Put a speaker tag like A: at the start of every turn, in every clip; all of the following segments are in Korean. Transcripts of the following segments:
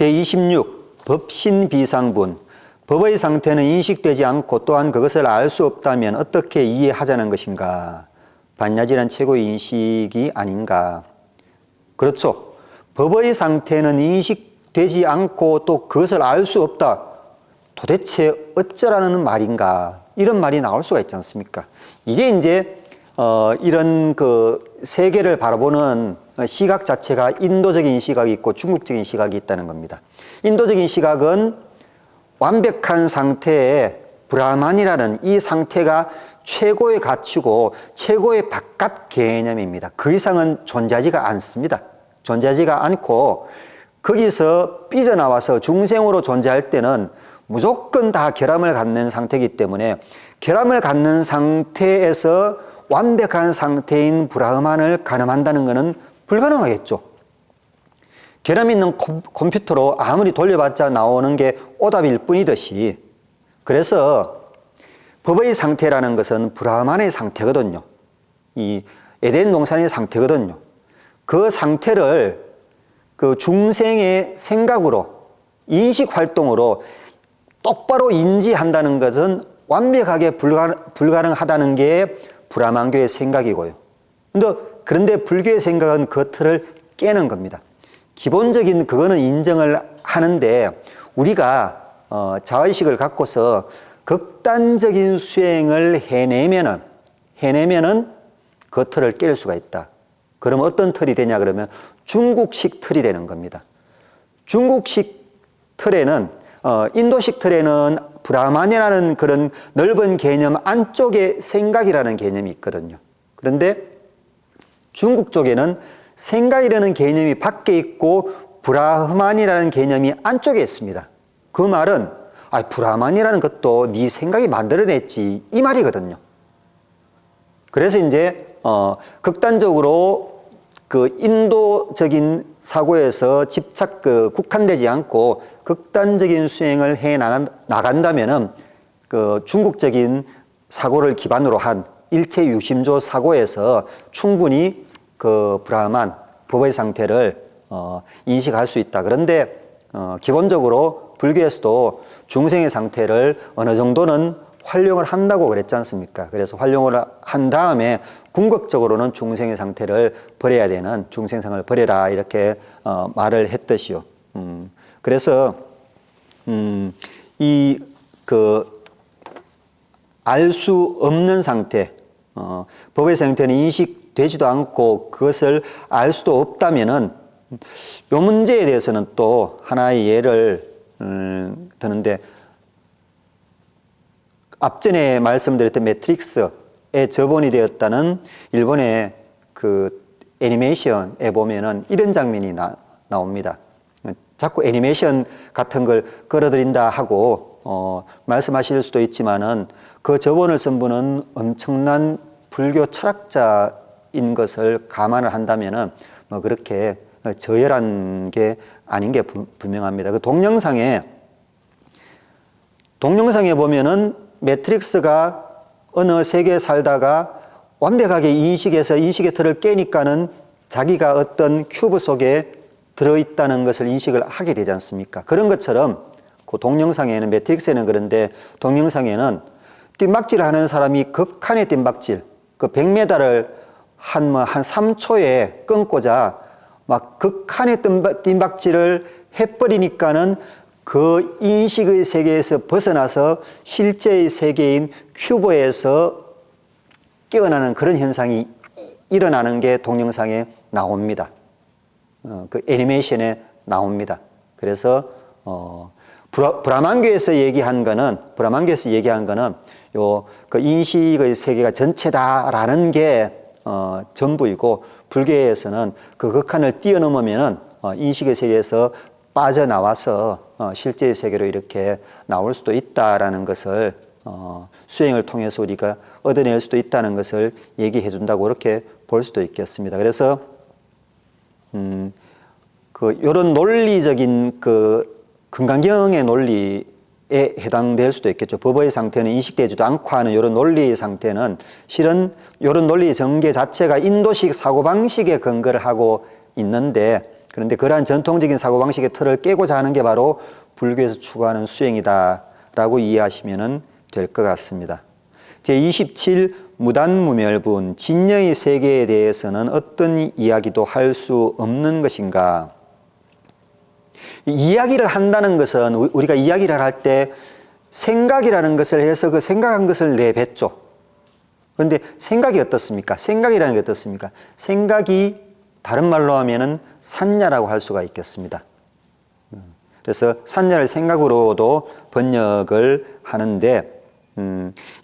A: 제26 법신비상분. 법의 상태는 인식되지 않고 또한 그것을 알 수 없다면 어떻게 이해하자는 것인가? 반야질한 최고의 인식이 아닌가? 그렇죠. 법의 상태는 인식되지 않고 또 그것을 알 수 없다. 도대체 어쩌라는 말인가? 이런 말이 나올 수가 있지 않습니까? 이게 이제 이런 그 세계를 바라보는 시각 자체가 인도적인 시각이 있고 중국적인 시각이 있다는 겁니다. 인도적인 시각은 완벽한 상태의 브라만이라는 이 상태가 최고의 가치고 최고의 바깥 개념입니다. 그 이상은 존재하지가 않습니다. 존재하지가 않고 거기서 삐져나와서 중생으로 존재할 때는 무조건 다 결함을 갖는 상태이기 때문에 결함을 갖는 상태에서 완벽한 상태인 브라흐만을 가늠한다는 것은 불가능하겠죠. 결함 있는 컴퓨터로 아무리 돌려봤자 나오는 게 오답일 뿐이듯이, 그래서 법의 상태라는 것은 브라흐만의 상태거든요. 이 에덴 동산의 상태거든요. 그 상태를 그 중생의 생각으로, 인식 활동으로 똑바로 인지한다는 것은 완벽하게 불가능하다는 게 브라만교의 생각이고요. 그런데 불교의 생각은 그 틀을 깨는 겁니다. 기본적인 그거는 인정을 하는데 우리가 자의식을 갖고서 극단적인 수행을 해내면은 그 틀을 깰 수가 있다. 그럼 어떤 틀이 되냐 그러면 중국식 틀이 되는 겁니다. 중국식 틀에는 인도식 틀에는 브라만이라는 그런 넓은 개념 안쪽에 생각이라는 개념이 있거든요. 그런데 중국 쪽에는 생각이라는 개념이 밖에 있고 브라흐만이라는 개념이 안쪽에 있습니다. 그 말은 브라흐만이라는 것도 네 생각이 만들어냈지 이 말이거든요. 그래서 이제 극단적으로 그 인도적인 사고에서 집착 국한되지 않고 극단적인 수행을 해 나간다면은 그 중국적인 사고를 기반으로 한 일체 유심조 사고에서 충분히 그 브라흐만 법의 상태를 인식할 수 있다. 그런데 기본적으로 불교에서도 중생의 상태를 어느 정도는 활용을 한다고 그랬지 않습니까? 그래서 활용을 한 다음에 궁극적으로는 중생의 상태를 버려야 되는 중생상을 버려라 이렇게 말을 했듯이요. 그래서 이 그 알 수 없는 상태, 법의 상태는 인식되지도 않고 그것을 알 수도 없다면은 이 문제에 대해서는 또 하나의 예를 드는데, 앞전에 말씀드렸던 매트릭스의 저본이 되었다는 일본의 그 애니메이션에 보면은 이런 장면이 나옵니다. 자꾸 애니메이션 같은 걸 끌어들인다 하고 말씀하실 수도 있지만은 그 저본을 쓴 분은 엄청난 불교 철학자인 것을 감안을 한다면은 뭐 그렇게 저열한 게 아닌 게 분명합니다. 그 동영상에 보면은 매트릭스가 어느 세계에 살다가 완벽하게 인식의 틀을 깨니까는 자기가 어떤 큐브 속에 들어있다는 것을 인식을 하게 되지 않습니까? 그런 것처럼 그 동영상에는, 매트릭스에는 그런데 동영상에는 뜀박질 하는 사람이 극한의 뜀박질, 그 100m를 한 3초에 끊고자 막 극한의 뜀박질을 해버리니까는 그 인식의 세계에서 벗어나서 실제의 세계인 큐브에서 깨어나는 그런 현상이 일어나는 게 동영상에 나옵니다. 그 애니메이션에 나옵니다. 그래서 브라만교에서 얘기한 거는 그 인식의 세계가 전체다라는 게 전부이고, 불교에서는 그 극한을 뛰어넘으면은 인식의 세계에서 빠져나와서 실제의 세계로 이렇게 나올 수도 있다라는 것을 수행을 통해서 우리가 얻어낼 수도 있다는 것을 얘기해 준다고 그렇게 볼 수도 있겠습니다. 그래서 요런 논리적인 그 금강경의 논리에 해당될 수도 있겠죠. 법의 상태는 인식되지도 않고 하는 이런 논리의 상태는 실은 이런 논리 전개 자체가 인도식 사고방식에 근거를 하고 있는데, 그런데 그러한 전통적인 사고방식의 틀을 깨고자 하는 게 바로 불교에서 추구하는 수행이다라고 이해하시면 될 것 같습니다. 제27 무단무멸분, 진여의 세계에 대해서는 어떤 이야기도 할 수 없는 것인가? 이야기를 한다는 것은 우리가 이야기를 할 때 생각이라는 것을 해서 그 생각한 것을 내뱉죠. 그런데 생각이 어떻습니까? 생각이라는 게 어떻습니까? 생각이 다른 말로 하면은 산냐라고 할 수가 있겠습니다. 그래서 산냐를 생각으로도 번역을 하는데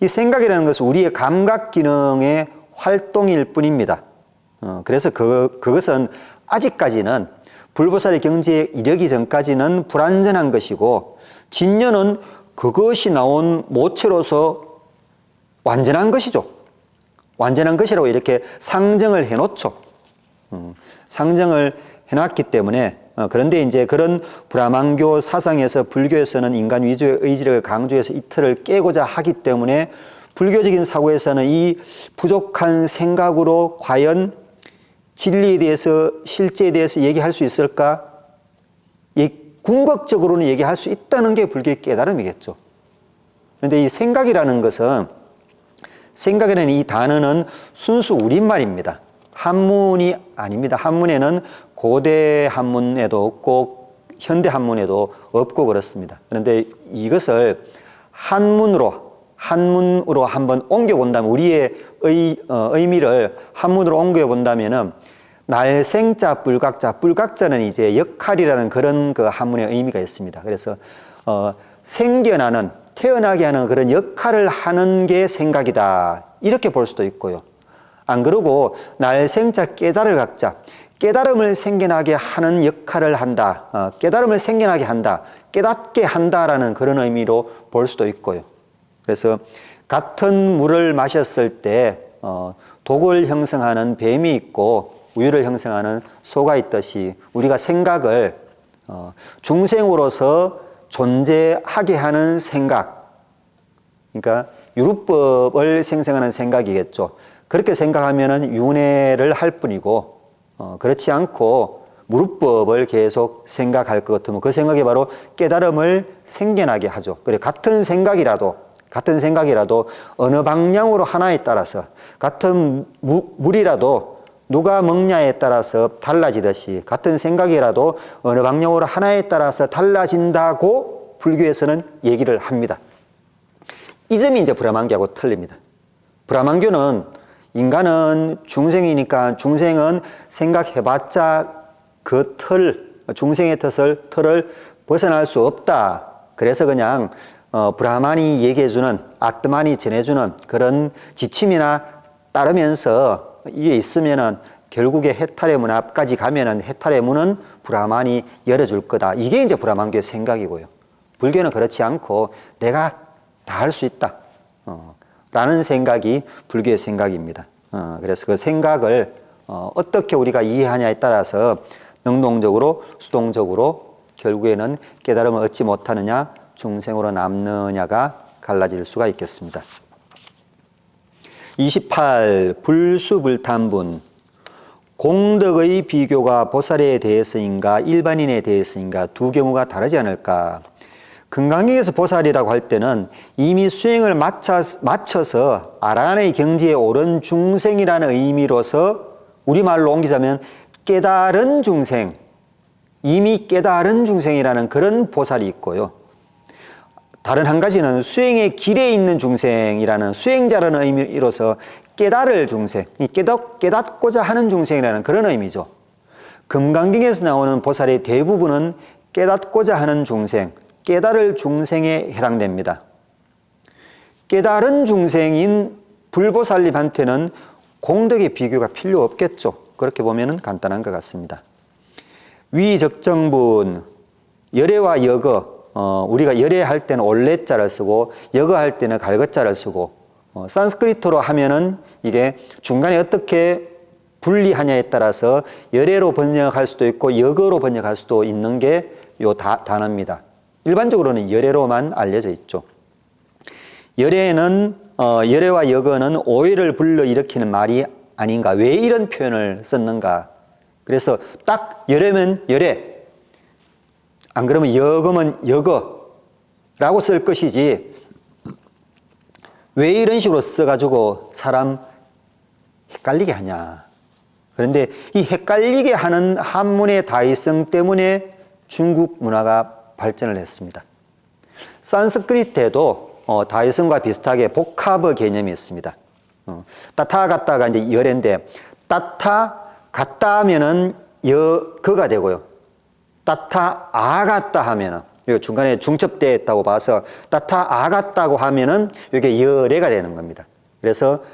A: 이 생각이라는 것은 우리의 감각 기능의 활동일 뿐입니다. 그래서 그것은 아직까지는 불보살의 경지에 이르기 전까지는 불완전한 것이고 진여는 그것이 나온 모체로서 완전한 것이죠. 완전한 것이라고 이렇게 상정을 해놓죠. 상정을 해놨기 때문에 그런데 이제 그런 브라만교 사상에서 불교에서는 인간 위주의 의지를 강조해서 이 틀을 깨고자 하기 때문에 불교적인 사고에서는 이 부족한 생각으로 과연 진리에 대해서 실제에 대해서 얘기할 수 있을까? 궁극적으로는 얘기할 수 있다는 게 불교의 깨달음이겠죠. 그런데 이 생각이라는 것은 생각이라는 이 단어는 순수 우리말입니다. 한문이 아닙니다. 한문에는 고대 한문에도 없고 현대 한문에도 없고 그렇습니다. 그런데 이것을 한문으로 한번 옮겨본다면 우리의 의미를 한문으로 옮겨본다면은 날생자 뿔각자, 뿔각자는 이제 역할이라는 그런 그 한문의 의미가 있습니다. 그래서 생겨나는 태어나게 하는 그런 역할을 하는 게 생각이다 이렇게 볼 수도 있고요. 안 그러고 날생자 깨달을 각자, 깨달음을 생겨나게 하는 역할을 한다, 깨달음을 생겨나게 한다, 깨닫게 한다라는 그런 의미로 볼 수도 있고요. 그래서 같은 물을 마셨을 때 독을 형성하는 뱀이 있고 우유를 형성하는 소가 있듯이 우리가 생각을 중생으로서 존재하게 하는 생각, 그러니까 유루법을 생성하는 생각이겠죠. 그렇게 생각하면은 윤회를 할 뿐이고 그렇지 않고 무루법을 계속 생각할 것 같으면 그 생각이 바로 깨달음을 생겨나게 하죠. 그래 같은 생각이라도 어느 방향으로 하나에 따라서 같은 물이라도 누가 먹냐에 따라서 달라지듯이 같은 생각이라도 어느 방향으로 하나에 따라서 달라진다고 불교에서는 얘기를 합니다. 이 점이 이제 브라만교하고 틀립니다. 브라만교는 인간은 중생이니까 중생은 생각해봤자 그 중생의 틀을 벗어날 수 없다. 그래서 그냥 브라만이 얘기해주는, 아트만이 전해주는 그런 지침이나 따르면서 이게 있으면은 결국에 해탈의 문 앞까지 가면은 해탈의 문은 브라만이 열어줄 거다. 이게 이제 브라만교의 생각이고요. 불교는 그렇지 않고 내가 다 할 수 있다. 라는 생각이 불교의 생각입니다. 그래서 그 생각을 어떻게 우리가 이해하냐에 따라서 능동적으로, 수동적으로 결국에는 깨달음을 얻지 못하느냐, 중생으로 남느냐가 갈라질 수가 있겠습니다. 28. 불수불탄분. 공덕의 비교가 보살에 대해서인가 일반인에 대해서인가 두 경우가 다르지 않을까. 금강경에서 보살이라고 할 때는 이미 수행을 마쳐서 아라한의 경지에 오른 중생이라는 의미로서 우리말로 옮기자면 깨달은 중생, 이미 깨달은 중생이라는 그런 보살이 있고요. 다른 한 가지는 수행의 길에 있는 중생이라는 수행자라는 의미로서 깨달을 중생, 깨닫고자 하는 중생이라는 그런 의미죠. 금강경에서 나오는 보살의 대부분은 깨닫고자 하는 중생, 깨달을 중생에 해당됩니다. 깨달은 중생인 불보살님한테는 공덕의 비교가 필요 없겠죠. 그렇게 보면 간단한 것 같습니다. 위적정분, 열애와 역어, 우리가 열애할 때는 올레자를 쓰고 역어할 때는 갈것자를 쓰고 산스크리트로 하면은 이게 중간에 어떻게 분리하냐에 따라서 열애로 번역할 수도 있고 역어로 번역할 수도 있는 게 요 단어입니다. 일반적으로는 열애로만 알려져 있죠. 열애는 열애와 역어는 오해를 불러일으키는 말이 아닌가. 왜 이런 표현을 썼는가. 그래서 딱 열애면 열애, 안 그러면 여거면 여거라고 쓸 것이지 왜 이런 식으로 써가지고 사람 헷갈리게 하냐. 그런데 이 헷갈리게 하는 한문의 다이성 때문에 중국 문화가 발전을 했습니다. 산스크리트에도 다이성과 비슷하게 복합의 개념이 있습니다. 따타 같다가 이제 열애인데, 따타 같다 하면은 거가 되고요. 따타 아 같다 하면은, 요 중간에 중첩되어 있다고 봐서 따타 아 같다고 하면은 이게 열애가 되는 겁니다. 그래서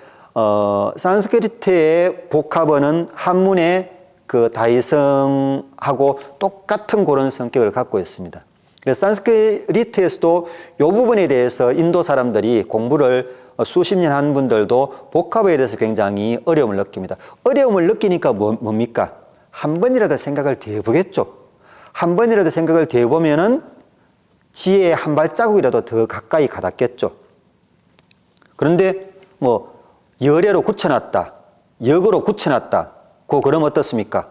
A: 산스크리트의 복합어는 한문의 그 다이성하고 똑같은 그런 성격을 갖고 있습니다. 그래서 산스크리트에서도 이 부분에 대해서 인도 사람들이 공부를 수십 년 한 분들도 복합어에 대해서 굉장히 어려움을 느낍니다. 어려움을 느끼니까 뭡니까? 한 번이라도 생각을 더 해보겠죠. 한 번이라도 생각을 더 해보면은 지혜의 한 발자국이라도 더 가까이 가닿겠죠. 그런데 뭐 열애로 굳혀놨다, 역으로 굳혀놨다, 그럼 어떻습니까?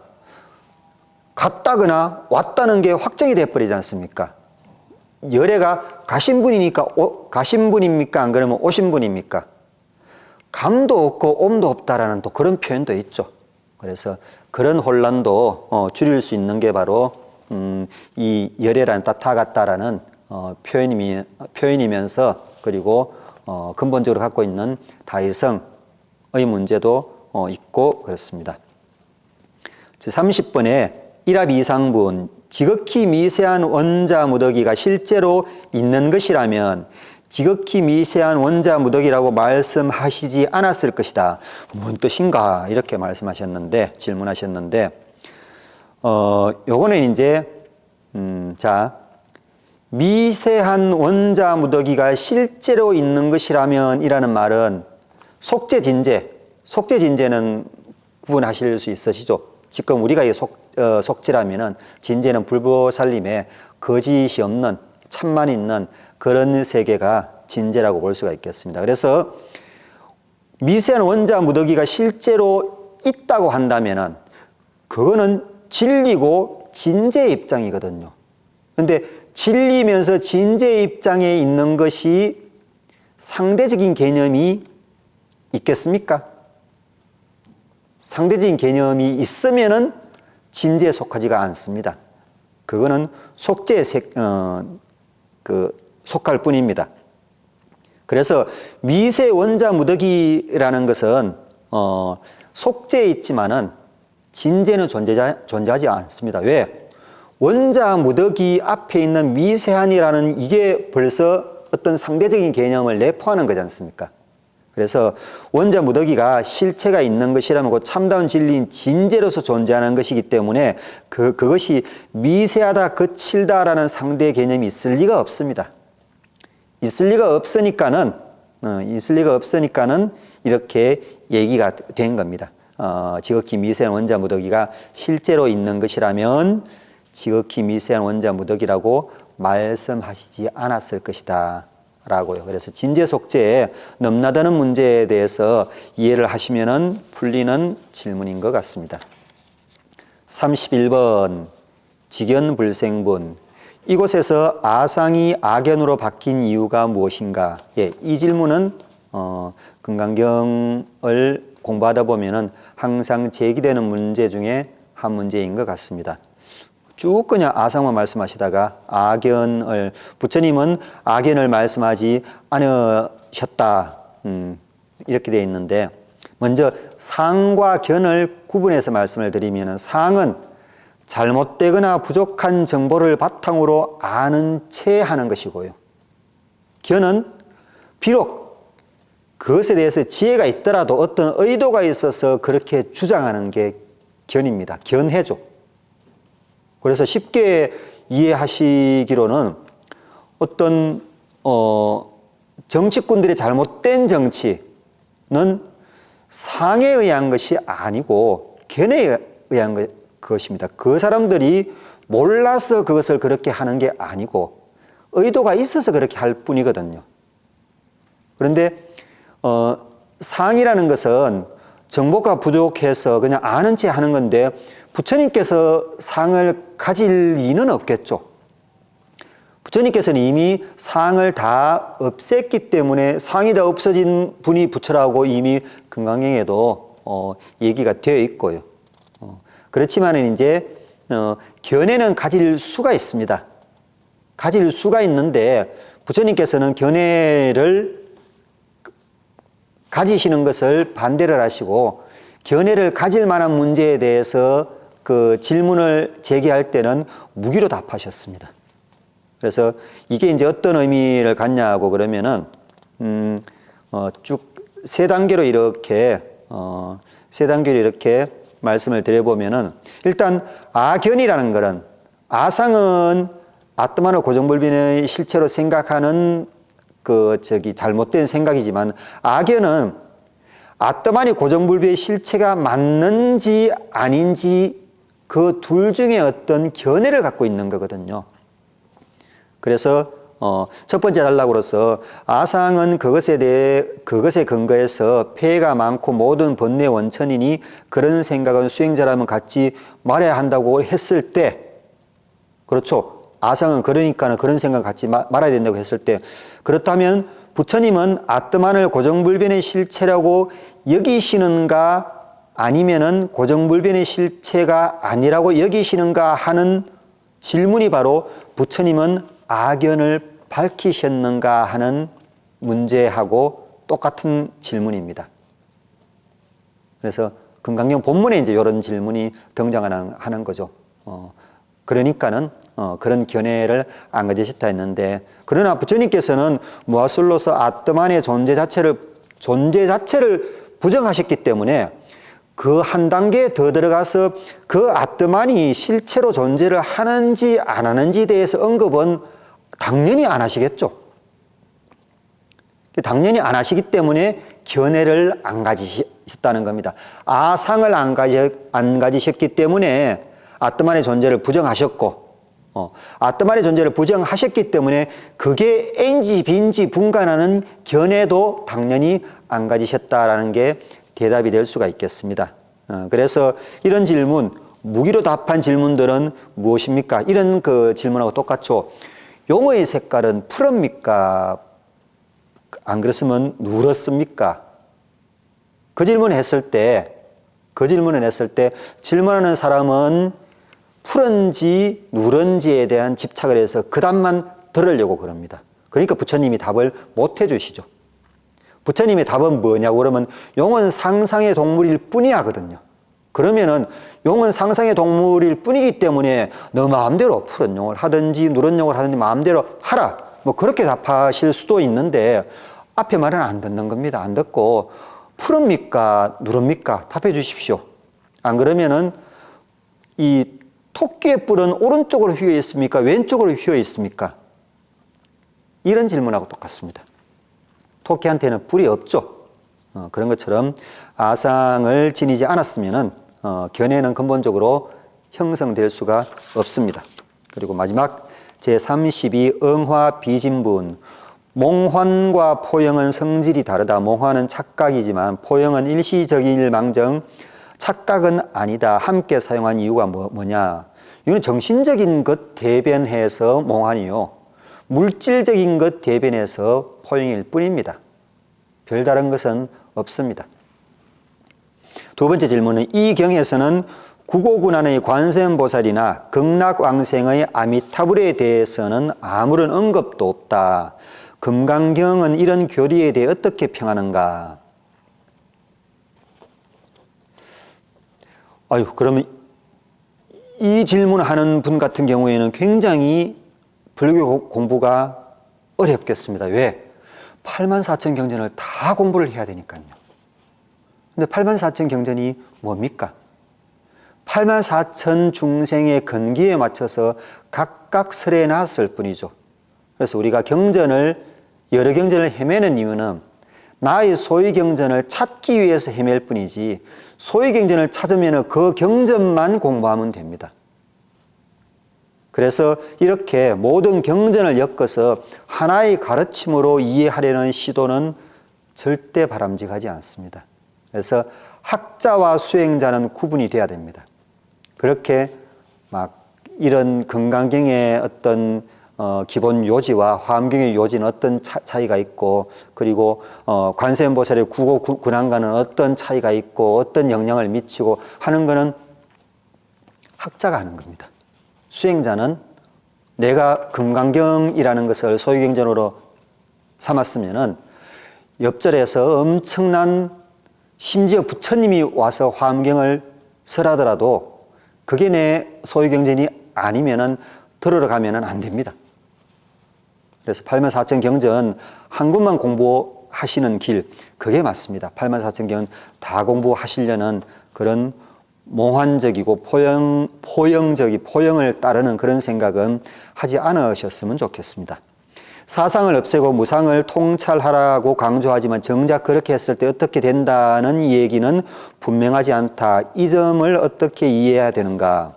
A: 갔다거나 왔다는 게 확정이 돼버리지 않습니까? 열애가 가신 분이니까 가신 분입니까? 안 그러면 오신 분입니까? 감도 없고 옴도 없다라는 또 그런 표현도 있죠. 그래서 그런 혼란도 줄일 수 있는 게 바로 이 열애라는 따타 같다라는 표현이면서 그리고 근본적으로 갖고 있는 다이성의 문제도 있고 그렇습니다. 30번에 1합 2상분, 지극히 미세한 원자 무더기가 실제로 있는 것이라면 지극히 미세한 원자 무더기라고 말씀하시지 않았을 것이다. 뭔 뜻인가? 이렇게 말씀하셨는데, 질문하셨는데, 요거는 이제, 미세한 원자 무더기가 실제로 있는 것이라면 이라는 말은 속죄진제는 구분하실 수 있으시죠? 지금 우리가 이 속죄라면은 진제는 불보살림에 거짓이 없는 참만 있는 그런 세계가 진제라고 볼 수가 있겠습니다. 그래서 미세한 원자 무더기가 실제로 있다고 한다면은 그거는 진리고 진제의 입장이거든요. 그런데 진리면서 진제의 입장에 있는 것이 상대적인 개념이 있겠습니까? 상대적인 개념이 있으면은 진제에 속하지가 않습니다. 그거는 속죄에 속할 뿐입니다. 그래서 미세 원자 무더기라는 것은 속죄에 있지만은 진제는 존재하지 않습니다. 왜? 원자 무더기 앞에 있는 미세한이라는 이게 벌써 어떤 상대적인 개념을 내포하는 거지 않습니까? 그래서 원자 무더기가 실체가 있는 것이라면 그 참다운 진리인 진제로서 존재하는 것이기 때문에 그것이 미세하다, 거칠다라는 상대 개념이 있을 리가 없습니다. 있을 리가 없으니까는 이렇게 얘기가 된 겁니다. 지극히 미세한 원자 무더기가 실제로 있는 것이라면 지극히 미세한 원자 무더기라고 말씀하시지 않았을 것이다 라고요. 그래서 진제 속죄에 넘나드는 문제에 대해서 이해를 하시면은 풀리는 질문인 것 같습니다. 31번 직연불생분, 이곳에서 아상이 악연으로 바뀐 이유가 무엇인가? 이 질문은 금강경을 공부하다 보면은 항상 제기되는 문제 중에 한 문제인 것 같습니다. 쭉 그냥 아상만 말씀하시다가 부처님은 악연을 말씀하지 않으셨다. 이렇게 되어 있는데, 먼저 상과 견을 구분해서 말씀을 드리면, 상은 잘못되거나 부족한 정보를 바탕으로 아는 채 하는 것이고요. 견은 비록 그것에 대해서 지혜가 있더라도 어떤 의도가 있어서 그렇게 주장하는 게 견입니다. 견해죠. 그래서 쉽게 이해하시기로는 어떤 정치꾼들의 잘못된 정치는 상에 의한 것이 아니고 견해에 의한 것입니다. 그 사람들이 몰라서 그것을 그렇게 하는 게 아니고 의도가 있어서 그렇게 할 뿐이거든요. 그런데 상이라는 것은 정보가 부족해서 그냥 아는 채 하는 건데 부처님께서 상을 가질 리는 없겠죠. 부처님께서는 이미 상을 다 없앴기 때문에 상이 다 없어진 분이 부처라고 이미 금강경에도 얘기가 되어 있고요. 그렇지만은 이제 견해는 가질 수가 있습니다. 가질 수가 있는데 부처님께서는 견해를 가지시는 것을 반대를 하시고 견해를 가질 만한 문제에 대해서 그 질문을 제기할 때는 무기로 답하셨습니다. 그래서 이게 이제 어떤 의미를 갖냐고 그러면은 쭉 세 단계로 이렇게 말씀을 드려보면은 일단 아견이라는 것은 아상은 아트만을 고정불변의 실체로 생각하는 잘못된 생각이지만 아견은 아트만이 고정불변의 실체가 맞는지 아닌지 그 둘 중에 어떤 견해를 갖고 있는 거거든요. 그래서 첫 번째 단락으로서 아상은 그것에 근거해서 폐해가 많고 모든 번뇌의 원천이니 그런 생각은 수행자라면 갖지 말아야 한다고 했을 때, 그렇죠. 아상은 그러니까는 그런 생각 갖지 말아야 된다고 했을 때, 그렇다면 부처님은 아트만을 고정불변의 실체라고 여기시는가 아니면은 고정불변의 실체가 아니라고 여기시는가 하는 질문이 바로 부처님은 아견을 밝히셨는가 하는 문제하고 똑같은 질문입니다. 그래서 금강경 본문에 이제 이런 질문이 등장하는 거죠. 그러니까는 그런 견해를 안 가지셨다 했는데, 그러나 부처님께서는 무아술로서 아트만의 존재 자체를 부정하셨기 때문에 그 한 단계 더 들어가서 그 아트만이 실체로 존재를 하는지 안 하는지에 대해서 언급은 당연히 안 하시겠죠. 당연히 안 하시기 때문에 견해를 안 가지셨다는 겁니다. 아상을 안 가지셨기 때문에 아트만의 존재를 부정하셨고, 아트만의 존재를 부정하셨기 때문에 그게 N지 B인지 분간하는 견해도 당연히 안 가지셨다라는 게 대답이 될 수가 있겠습니다. 그래서 이런 질문, 무기로 답한 질문들은 무엇입니까? 이런 그 질문하고 똑같죠. 용어의 색깔은 푸릅니까? 안 그랬으면 누렇습니까? 그 질문을 했을 때 질문하는 사람은 푸른지 누런지에 대한 집착을 해서 그 답만 들으려고 그럽니다. 그러니까 부처님이 답을 못 해주시죠. 부처님의 답은 뭐냐고 그러면 용은 상상의 동물일 뿐이 하거든요. 그러면은 용은 상상의 동물일 뿐이기 때문에 너 마음대로 푸른 용을 하든지 누런 용을 하든지 마음대로 하라. 뭐 그렇게 답하실 수도 있는데 앞에 말은 안 듣는 겁니다. 안 듣고 푸릅니까? 누릅니까? 답해 주십시오. 안 그러면은 이 토끼의 뿔은 오른쪽으로 휘어 있습니까? 왼쪽으로 휘어 있습니까? 이런 질문하고 똑같습니다. 토끼한테는 뿔이 없죠. 그런 것처럼 아상을 지니지 않았으면은 견해는 근본적으로 형성될 수가 없습니다. 그리고 마지막 제32 응화 비진분. 몽환과 포영은 성질이 다르다. 몽환은 착각이지만 포영은 일시적일 망정 착각은 아니다. 함께 사용한 이유가 뭐냐? 이건 정신적인 것 대변해서 몽환이요. 물질적인 것 대변해서 포용일 뿐입니다. 별다른 것은 없습니다. 두 번째 질문은 이 경에서는 구고군안의 관세음보살이나 극락왕생의 아미타불에 대해서는 아무런 언급도 없다. 금강경은 이런 교리에 대해 어떻게 평하는가? 그러면 이 질문하는 분 같은 경우에는 굉장히 불교 공부가 어렵겠습니다. 왜? 84,000 경전을 다 공부를 해야 되니까요. 근데 84,000 경전이 뭡니까? 84,000 중생의 근기에 맞춰서 각각 설해 놨을 뿐이죠. 그래서 우리가 여러 경전을 헤매는 이유는 나의 소위 경전을 찾기 위해서 헤맬 뿐이지 소위 경전을 찾으면 그 경전만 공부하면 됩니다. 그래서 이렇게 모든 경전을 엮어서 하나의 가르침으로 이해하려는 시도는 절대 바람직하지 않습니다. 그래서 학자와 수행자는 구분이 돼야 됩니다. 그렇게 막 이런 건강경의 어떤 기본 요지와 화엄경의 요지는 어떤 차이가 있고, 그리고 관세음보살의 구고 군안과는 어떤 차이가 있고 어떤 영향을 미치고 하는 거는 학자가 하는 겁니다. 수행자는 내가 금강경이라는 것을 소유경전으로 삼았으면은 옆절에서 엄청난, 심지어 부처님이 와서 화엄경을 설하더라도 그게 내 소유경전이 아니면은 들으러 가면은 안 됩니다. 그래서 84,000경전 한 권만 공부하시는 길, 그게 맞습니다. 84,000경은 다 공부하시려는 그런 몽환적이고 포영을 따르는 그런 생각은 하지 않으셨으면 좋겠습니다. 사상을 없애고 무상을 통찰하라고 강조하지만 정작 그렇게 했을 때 어떻게 된다는 이 얘기는 분명하지 않다. 이 점을 어떻게 이해해야 되는가?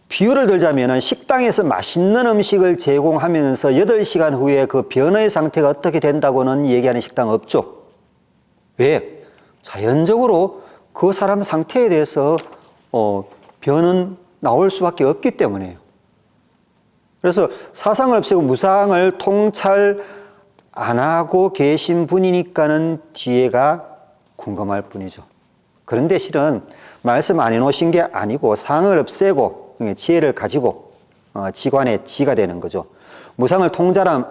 A: 비유를 들자면 식당에서 맛있는 음식을 제공하면서 8시간 후에 그 변화의 상태가 어떻게 된다고는 얘기하는 식당 없죠. 왜? 자연적으로 그 사람 상태에 대해서 변은 나올 수밖에 없기 때문에요. 그래서 사상을 없애고 무상을 통찰 안 하고 계신 분이니까는 뒤에가 궁금할 뿐이죠. 그런데 실은 말씀 안 해놓으신 게 아니고 상을 없애고 지혜를 가지고 지관의 지가 되는 거죠. 무상을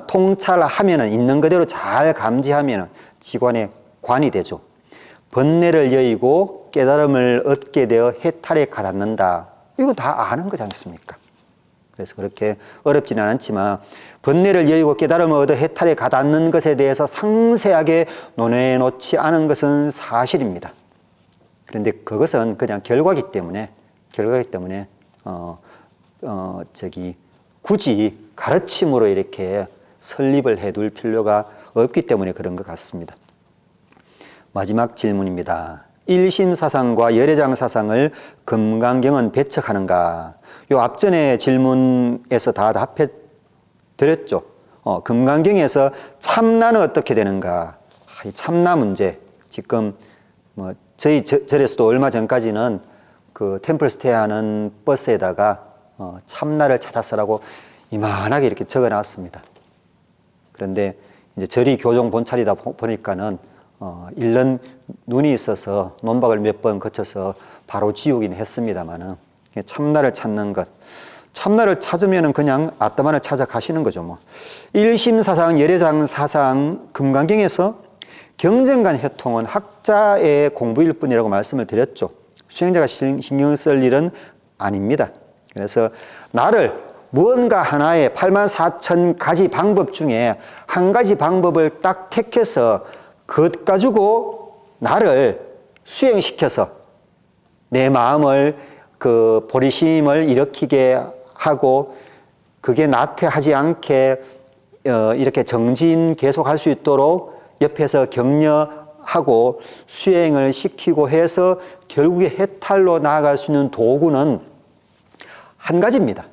A: 통찰하면 있는 그대로 잘 감지하면 지관의 관이 되죠. 번뇌를 여의고 깨달음을 얻게 되어 해탈에 가닿는다. 이거 다 아는 거지 않습니까? 그래서 그렇게 어렵지는 않지만 번뇌를 여의고 깨달음을 얻어 해탈에 가닿는 것에 대해서 상세하게 논해 놓지 않은 것은 사실입니다. 그런데 그것은 그냥 결과기 때문에 굳이 가르침으로 이렇게 설립을 해둘 필요가 없기 때문에 그런 것 같습니다. 마지막 질문입니다. 일심사상과 열애장사상을 금강경은 배척하는가? 요 앞전에 질문에서 다 답해 드렸죠. 금강경에서 참나는 어떻게 되는가? 이 참나 문제. 지금 저희 절에서도 얼마 전까지는 그 템플스테이 하는 버스에다가 참나를 찾았으라고 이만하게 이렇게 적어 놨습니다. 그런데 이제 절이 교종 본찰이다 보니까는 읽는 눈이 있어서 논박을 몇 번 거쳐서 바로 지우긴 했습니다만은 참나를 찾는 것, 참나를 찾으면은 그냥 아따만을 찾아가시는 거죠. 뭐 일심사상, 열애장사상, 금강경에서 경전 간 해통은 학자의 공부일 뿐이라고 말씀을 드렸죠. 수행자가 신경 쓸 일은 아닙니다. 그래서 나를 무언가 하나의 84,000가지 방법 중에 한 가지 방법을 딱 택해서 그것 가지고 나를 수행시켜서 내 마음을 그 보리심을 일으키게 하고 그게 나태하지 않게 이렇게 정진 계속할 수 있도록 옆에서 격려하고 수행을 시키고 해서 결국에 해탈로 나아갈 수 있는 도구는 한 가지입니다.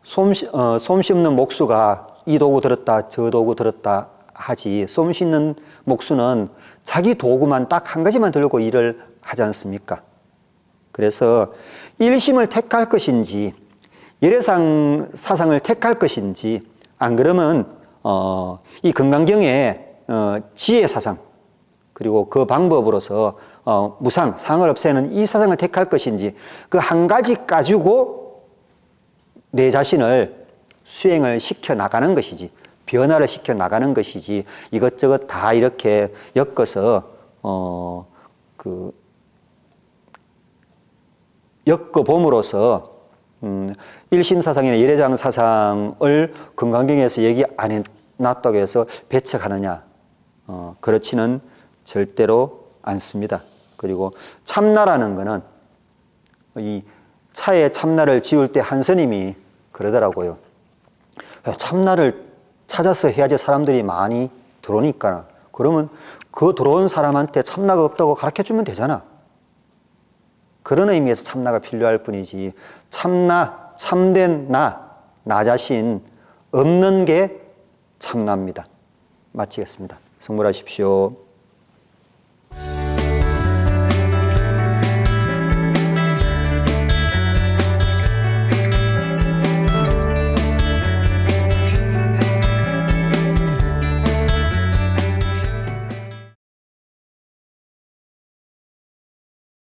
A: 솜씨 없는 목수가 이 도구 들었다 저 도구 들었다 하지, 솜씨 있는 목수는 자기 도구만 딱 한 가지만 들고 일을 하지 않습니까? 그래서 일심을 택할 것인지 열애상 사상을 택할 것인지, 안 그러면 이 금강경의 지혜 사상 그리고 그 방법으로서 무상, 상을 없애는 이 사상을 택할 것인지, 그 한 가지 가지고 내 자신을 수행을 시켜 나가는 것이지, 변화를 시켜 나가는 것이지, 이것저것 다 이렇게 엮어서 엮어봄으로써 일심사상이나 열애장사상을 금강경에서 얘기 안 해놨다고 해서 배척하느냐? 그렇지는 절대로 않습니다. 그리고 참나라는 거는 이 차에 참나를 지울 때 한 스님이 그러더라고요. 참나를 찾아서 해야지 사람들이 많이 들어오니까. 그러면 그 들어온 사람한테 참나가 없다고 가르쳐주면 되잖아. 그런 의미에서 참나가 필요할 뿐이지, 참나, 참된 나 자신 없는 게 참나입니다. 마치겠습니다. 성불하십시오.